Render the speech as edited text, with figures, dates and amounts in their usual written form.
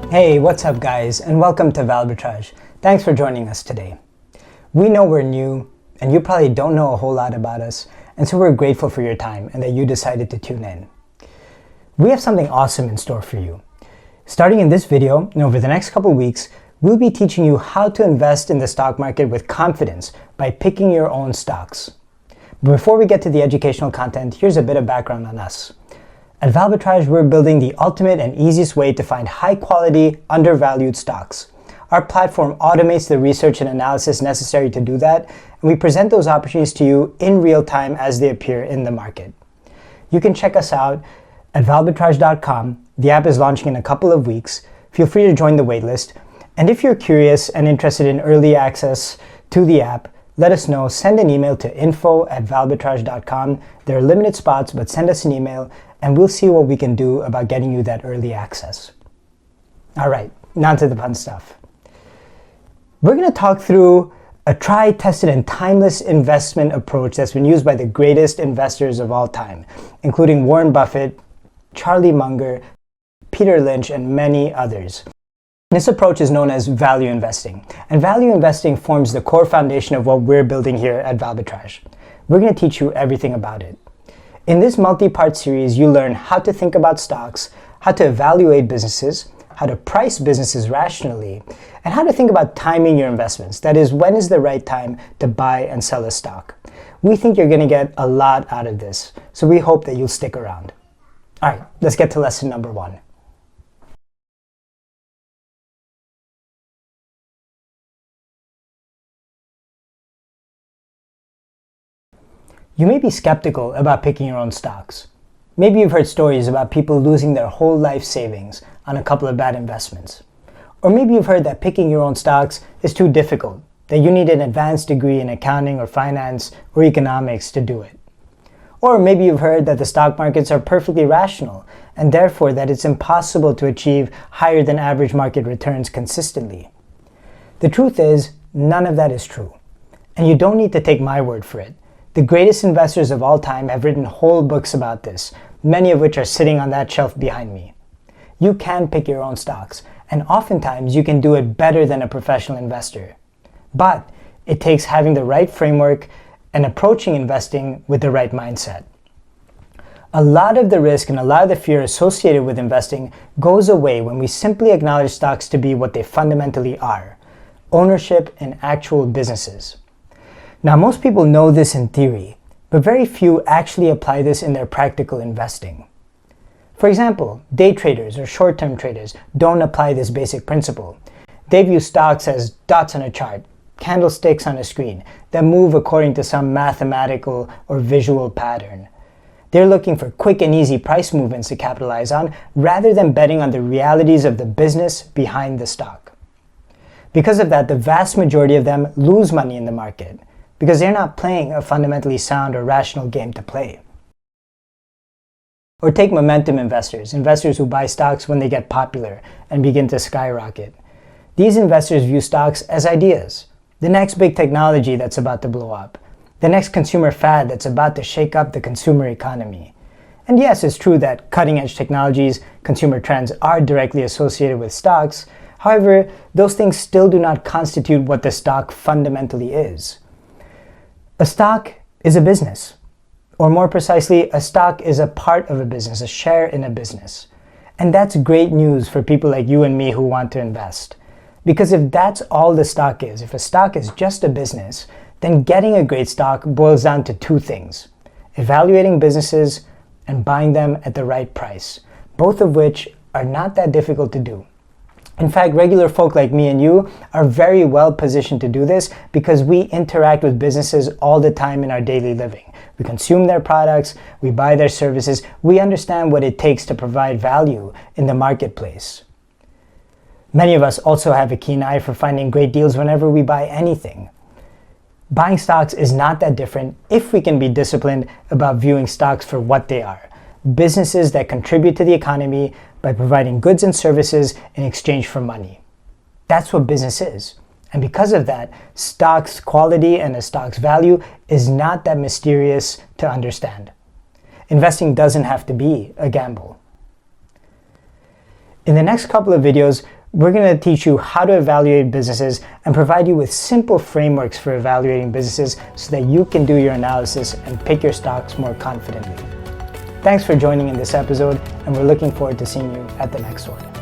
Hey, what's up guys, and welcome to Valbitrage. Thanks for joining us today. We know we're new, and you probably don't know a whole lot about us, and so we're grateful for your time and that you decided to tune in. We have something awesome in store for you. Starting in this video, and over the next couple weeks, we'll be teaching you how to invest in the stock market with confidence by picking your own stocks. But before we get to the educational content, here's a bit of background on us. At Valbitrage, we're building the ultimate and easiest way to find high-quality, undervalued stocks. Our platform automates the research and analysis necessary to do that, and we present those opportunities to you in real time as they appear in the market. You can check us out at valbitrage.com. The app is launching in a couple of weeks. Feel free to join the waitlist. And if you're curious and interested in early access to the app, let us know. Send an email to info@valbitrage.com. There are limited spots, but send us an email and we'll see what we can do about getting you that early access. All right, now to the fun stuff. We're going to talk through a tried, tested, and timeless investment approach that's been used by the greatest investors of all time, including Warren Buffett, Charlie Munger, Peter Lynch, and many others. This approach is known as value investing, and value investing forms the core foundation of what we're building here at Valbitrage. We're going to teach you everything about it. In this multi-part series, you learn how to think about stocks, how to evaluate businesses, how to price businesses rationally, and how to think about timing your investments. That is, when is the right time to buy and sell a stock. We think you're going to get a lot out of this, so we hope that you'll stick around. All right, let's get to lesson number 1. You may be skeptical about picking your own stocks. Maybe you've heard stories about people losing their whole life savings on a couple of bad investments. Or maybe you've heard that picking your own stocks is too difficult, that you need an advanced degree in accounting or finance or economics to do it. Or maybe you've heard that the stock markets are perfectly rational and therefore that it's impossible to achieve higher than average market returns consistently. The truth is, none of that is true. And you don't need to take my word for it. The greatest investors of all time have written whole books about this, many of which are sitting on that shelf behind me. You can pick your own stocks, and oftentimes you can do it better than a professional investor. But it takes having the right framework and approaching investing with the right mindset. A lot of the risk and a lot of the fear associated with investing goes away when we simply acknowledge stocks to be what they fundamentally are: ownership in actual businesses. Now, most people know this in theory, but very few actually apply this in their practical investing. For example, day traders or short-term traders don't apply this basic principle. They view stocks as dots on a chart, candlesticks on a screen that move according to some mathematical or visual pattern. They're looking for quick and easy price movements to capitalize on rather than betting on the realities of the business behind the stock. Because of that, the vast majority of them lose money in the market, because they're not playing a fundamentally sound or rational game to play. Or take momentum investors, investors who buy stocks when they get popular and begin to skyrocket. These investors view stocks as ideas, the next big technology that's about to blow up, the next consumer fad that's about to shake up the consumer economy. And yes, it's true that cutting-edge technologies, consumer trends are directly associated with stocks. However, those things still do not constitute what the stock fundamentally is. A stock is a business, or more precisely, a stock is a part of a business, a share in a business. And that's great news for people like you and me who want to invest. Because if that's all the stock is, if a stock is just a business, then getting a great stock boils down to 2 things: evaluating businesses and buying them at the right price, both of which are not that difficult to do. In fact, regular folk like me and you are very well positioned to do this because we interact with businesses all the time in our daily living. We consume their products, we buy their services, we understand what it takes to provide value in the marketplace. Many of us also have a keen eye for finding great deals whenever we buy anything. Buying stocks is not that different if we can be disciplined about viewing stocks for what they are: businesses that contribute to the economy by providing goods and services in exchange for money. That's what business is. And because of that, stock's quality and a stock's value is not that mysterious to understand. Investing doesn't have to be a gamble. In the next couple of videos, we're going to teach you how to evaluate businesses and provide you with simple frameworks for evaluating businesses so that you can do your analysis and pick your stocks more confidently. Thanks for joining in this episode, and we're looking forward to seeing you at the next one.